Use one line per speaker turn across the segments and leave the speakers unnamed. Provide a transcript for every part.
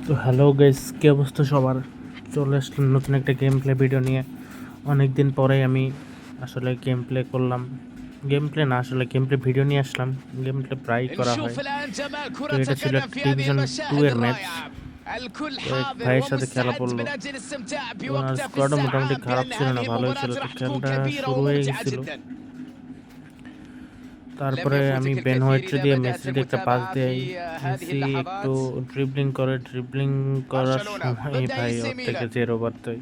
তো hello guys, কী অবস্থা সবার? চলে আসলাম নতুন একটা গেম প্লে ভিডিও নিয়ে। অনেক দিন পরে আমি আসলে গেম প্লে করলাম, গেম প্লে না আসলে গেম প্লে ভিডিও নিয়ে আসলাম। গেম প্লে প্রায় করা হয়।
نشوف الآن جمال
তো
كرة
এটা ছিল
القدم
একটা
في هذه
ডিভিশন 2
المشاهد
এর ম্যাচ।
الرائعة. الكل
তো এক
حاضر
ভাইয়ের সাথে খেলা
ومستعد
পড়লো
من أجل الاستمتاع
এবং আর
بوقته في
স্কোয়াডও মোটামুটি
الساحة
খারাপ
بأن
ছিল না,
هذه
ভালোই ছিল।
المباراة
তো
راح تكون
খেলাটা
كبيرة
শুরু হয়ে
وممتعة
গেছিল।
جدا. لم
তারপরে আমি
يفوتك
বেন
الكثير
হোয়াইটকে
إذا
দিয়ে
بدأت
মেসিকে একটা পাস
المتابعة
দেই।
في هذه
মেসি একটু
اللحظات.
ড্রিবলিং করার
برشلونة
সময়
ضد اي
ভাই
سي
ওর থেকে
ميلان.
যে রোবটটাই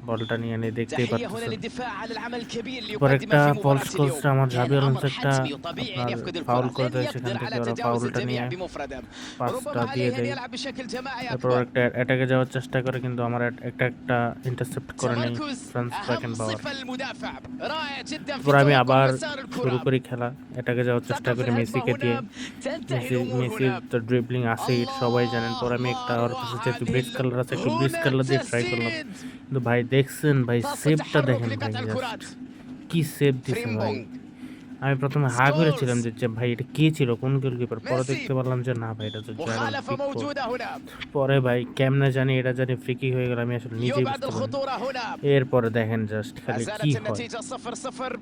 বলটা নিয়ে এনে দেখতেই
تحية هنا
পারতেছেন।
للدفاع على العمل الكبير اللي
পরে
يقدمه
একটা
في
ফলস
مباراة
করছে
اليوم.
আমার
كان
ঝাবি
أمر
আলোনসো একটা
حتمي وطبيعي أن
আপনার
يفقد
ফাউল
الكرة،
করে
لن
দেয়, সেখান
يقدر
থেকে
على
ওরা
تجاوز
ফাউলটা
الجميع
নিয়ে
بمفرده.
পাসটা
ربما
দিয়ে
عليه أن
দেয়।
يلعب بشكل جماعي
তারপর
أكبر.
একটা অ্যাটাকে যাওয়ার চেষ্টা করে, কিন্তু আমার একটা ইন্টারসেপ্ট করে নেই
تمركز
ফ্রান্স
أهم
বাকেনবাওয়ার।
صفة للمدافع، رائع جدا في
তারপর আমি
توقع
আবার
مسار
শুরু
الكرة.
করি খেলা, অ্যাটাকে যাওয়ার চেষ্টা
ثقة في
করি
الهجمة
মেসিকে
هنا،
দিয়ে।
تنتهي الأمور
মেসির
هنا.
তো ড্রিবলিং আছেই, সবাই জানেন।
الله
পরে আমি
ما
একটা ওর
أروع
কাছে যেহেতু
هذه
ব্রিজ কালার আছে, একটু ব্রিজ
هنا
কালার দিয়ে ট্রাই করলাম।
التسديد.
কিন্তু ভাই দেখছেন ভাই,
فرصة
সেভটা
تحرك
দেখেন ভাই,
لقطع
জাস্ট
الكرات.
কি সেভ দিছে ভাই।
فريمبونج.
আমি প্রথমে হা
سكولز.
করেছিলাম যে ভাই এটা কে ছিল, কোন গোলকিপার। পরে
ميسي.
দেখতে পারলাম যে না ভাই, এটা তো জেরাল্ড
مخالفة
পিকফোর্ড।
موجودة هنا.
পরে ভাই কেমনে জানি এটা ফ্রি কিক হয়ে গেল, আমি আসলে নিজেই
يبعد
বুঝতে পারিনি।
الخطورة هنا.
এরপরে দেখেন জাস্ট
ما
খালি কি
زالت
হয়।
النتيجة 0-0.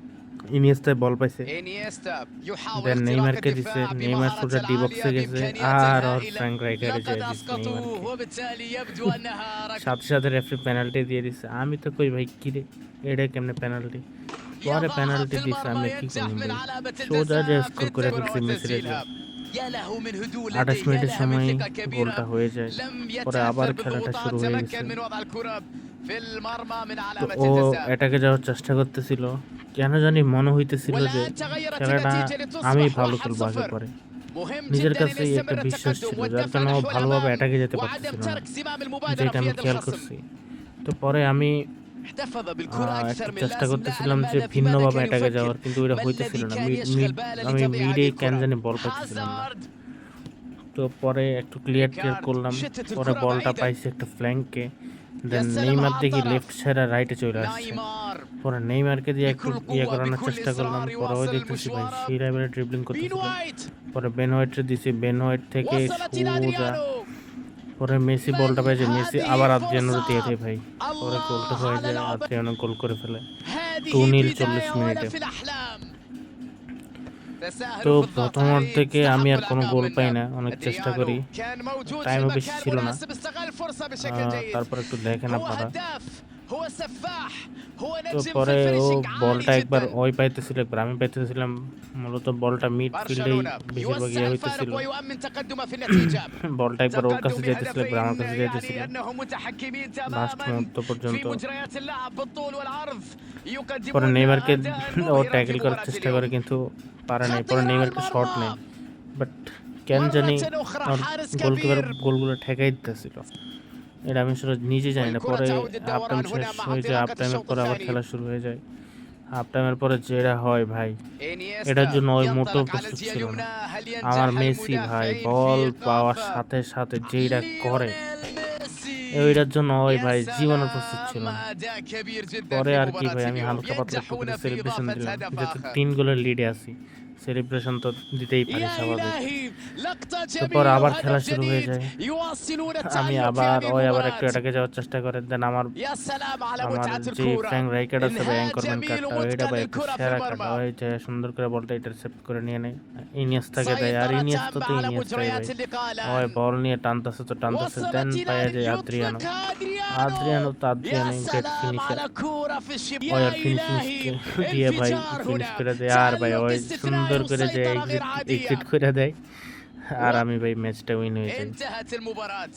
ইনিয়েস্তায় বল পাইছে,
إنيستا يحاول
দেন
اختراق
নেইমারকে দিছে,
الدفاع
নেইমার
بمهارة
সোজা ডি
العالية
বক্সে গেছে,
بإمكانيات
আর
هائلة.
ফ্র্যাঙ্ক রাইকারে
لقد
যায় দিছে
أسقطوا
নেইমারকে।
وبالتالي يبدو أنها
সাথে সাথে রেফারি পেনাল্টি দিয়ে দিছে। আমি তো কই ভাই কি রে, এটা কেমনে পেনাল্টি? পরে
يضعها
পেনাল্টি
في
দিছে,
المرمى
আমি কি
ينجح
করলাম
من
ভাই,
علامة
সোজা যে
الجزاء في
স্কোর করে
الجرأة
ফেলছি মেসির যে।
وتسجيلها. يا له من هدوء
28
لديه، يا
মিনিটের
لها من
সময়
ثقة كبيرة.
গোলটা হয়ে যায়।
لم
পরে আবার
يتأثر
খেলাটা
بالضغوطات،
শুরু হয়ে
تمكن
গেছে।
من وضع الكرة في المرمى من
তো
علامة
ও
الجزاء.
অ্যাটাকে যাওয়ার চেষ্টা করতেছিল, কেন জানি মনে হইতেছিল যে
والآن تغيرت
খেলাটা
النتيجة
আমি
لتصبح
ভালো খেলবো আগে
1-0.
পরে।
مهم
নিজের
جدا أن
কাছেই একটা
يستمر
বিশ্বাস
التقدم
ছিল, যার
والدفع
কারণে ও
نحو
ভালোভাবে
الأمام
অ্যাটাকে যেতে
وعدم
পারতেছিল না,
ترك زمام المبادرة
যেটা
في
আমি
يد
খেয়াল
الخصم.
করছি। তো পরে আমি
احتفظ بالكرة أكثر
একটু
من
চেষ্টা
اللازم. لا
করতেছিলাম
أعلم
যে
ماذا في ماذا
ভিন্নভাবে
كان
অ্যাটাকে
يفكر.
যাওয়ার, কিন্তু ওইটা
ما
হইতেছিল
الذي
না।
كان يشغل باله
আমি
لتضييع
মিডে
هذه
কেন
الكرة.
জানি بল পাইতেছিলাম না।
هازارد.
তো পরে একটু ক্লিয়ার
ريكارد
করলাম,
يشتت
পরে
الكرة
বলটা
بعيدا.
পাইছি একটা ফ্ল্যাঙ্কে।
يا
দেন
سلام
নেইমার
على
দেখি
الطرف.
লেফট সাইডে রাইটে চলে আসছে।
نايمار
পরে নেইমারকে দিয়ে একটু
بكل قوة
করানোর
بكل
চেষ্টা করলাম।
إصرار
পরে ওই
يواصل
দেখতেছি ভাই
المشوار.
সেই লেভেলে ড্রিবলিং
بين
করতেছিল।
وايت
পরে বেন হোয়াইটে দিছি, বেন হোয়াইট থেকে
وصلت إلى
সোজা
أدريانو.
পরে মেসি
من
বলটা পাইছে, মেসি
هذه
আবার আদ্রিয়ানোর
فرصة.
দিয়ে দেয় ভাই। পরে গোলটা
الله
হয়ে
على
যায়,
لعبة.
আদ্রিয়ানো গোল করে ফেলে
هذه
2-0 40
بداية ولا
মিনিটে।
في الأحلام.
তো
تساهلوا في
প্রথম
الضغط.
অর্ধেকে আমি
استحقوا
আর কোনো
العقاب
গোল পাই
منا.
না, অনেক চেষ্টা
أدريانو
করি,
كان موجود في
টাইমও বেশি
المكان
ছিল না।
المناسب، استغل الفرصة بشكل جيد.
তারপর একটু দেখেন
هو
আপনারা।
هداف، هو سفاح، هو
তো
نجم في
পরে ও
الفينيشينج عالي
বলটা একবার
جدا.
ওই পাইতেছিল, একবার আমি পাইতেছিলাম। মূলত বলটা মিডফিল্ডেই
برشلونة
বেশিরভাগ
يوسع
হইতেছিল।
الفارق ويؤمن تقدمه في النتيجة.
বলটা একবার ওর কাছে
تقدم
যাইতেছিল, একবার আমার
بهدفين
কাছে
يعني
যাইতেছিল
أنهم متحكمين
লাস্ট
تماما
মুহূর্ত
في
পর্যন্ত।
مجريات اللعب بالطول والعرض.
পরে
يقدمون
নেইমারকে
أداء
ও
مبهرا في
ট্যাকেল করার
مباراة
চেষ্টা করে,
اليوم.
কিন্তু পারে নাই। পরে
خطيرة على
নেইমারকে শট
المرمى.
নেয়, বাট কেন জানি
مرة أخرى
ওর
حارس
গোলকিপার
كبير.
গোলগুলো ঠেকাই দিতেছিল, এটা আমি আসলে নিজে জানি না।
والكرة
পরে
تعود
হাফ টাইম
للدوران
শেষ
هنا مع
হয়ে যায়, হাফ
انطلاقة
টাইমের
الشوط
পরে আবার
الثاني.
খেলা শুরু হয়ে যায়। হাফ টাইমের পরে যেটা হয় ভাই, এটার
إنيستا
জন্য ওই মোটেও
ينطلق على
প্রস্তুত
الجهة
ছিল না।
اليمنى. هل
আমার
ينجح
মেসি ভাই
المدافعين في
বল পাওয়ার
إيقاف
সাথে সাথে যেইটা করে,
ليونيل ميسي؟
ওইটার জন্য ওই
يا
ভাই জীবনের প্রস্তুত
سلام،
ছিল না।
أداء كبير جدا
পরে
في
আর কি
مباراة
ভাই, আমি
اليوم.
হালকা পাতলা একটু
ينجحون
করে
في
সেলিব্রেশন
إضافة
দিলাম,
هدف
যেহেতু
آخر.
3 গোলের লিডে আছি, সেলিব্রেশন তো দিতেই পারি
يا
স্বাভাবিক।
إلهي، لقطة
তারপর
جميلة
আবার খেলা
وهدف
শুরু হয়ে
جديد.
যায়।
يواصلون
আমি
التألق في
আবার
هذه
আবার একটু
المباراة.
অ্যাটাকে যাওয়ার চেষ্টা করে, দেন আমার
يا سلام على
আমার
متعة
যে
الكورة.
ফ্র্যাঙ্ক রাইকার্ড আছে ভাই,
إنهاء
অ্যাঙ্করম্যান
جميل
কার্ডটা, ওইটা
ومتقن
ভাই একটা
للكرة في
সেরা কার্ড।
المرمى.
ওই যে সুন্দর করে বলটা ইন্টারসেপ্ট করে নিয়ে নেয়, ইনিয়েস্তাকে দেয়। আর
سيطرة
ইনিয়েস্তা
تامة
তো
على
ইনিয়েস্তাই
مجريات
ভাই,
اللقاء
ওই
الآن.
বল নিয়ে টানতেছে তো টানতেছে, দেন
وصلت إلى
পায়ে
أن
যায় আদ্রিয়ানো।
يطلقها
আদ্রিয়ানো তো
يا
আদ্রিয়ানো গ্রেট
سلام
ফিনিশার।
على كورة في الشباك.
ওই
يا
আর ফিনিশিং
إلهي،
দিয়ে ভাই
انفجار
ফিনিশ
هنا.
করে দেয়। আর ভাই
تألق
ওই
استثنائي
সুন্দর করে যে
وسيطرة غير عادية.
এক্সিট করে দেয়, আর আমি ভাই ম্যাচটা উইন হয়ে যাই।
انتهت المباراة.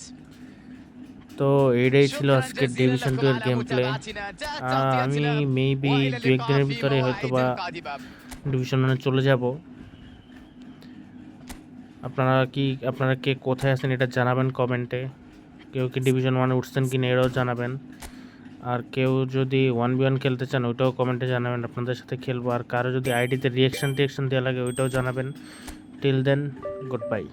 তো এটাই ছিল
شكرا
আজকের
جزيلا
ডিভিশন
لكم
2 এর
على
গেম প্লে।
متابعتنا. انتهت
আমি
تغطيتنا
মেবি
وإلى
2-1
اللقاء
দিনের
في
ভিতরে হয়তো
مواعيد
বা
قادمة.
ডিভিশন 1 চলে যাব। আপনারা কে কোথায় আছেন এটা জানাবেন কমেন্টে। কেউ কি ডিভিশন 1 উঠছেন কিনা এটাও জানাবেন। আর কেউ যদি 1v1 খেলতে চান ওইটাও কমেন্টে জানাবেন, আপনাদের সাথে খেলবো। আর কারো যদি আইডিতে রিয়াকশন দেওয়া লাগে ওইটাও জানাবেন। Till then, good by.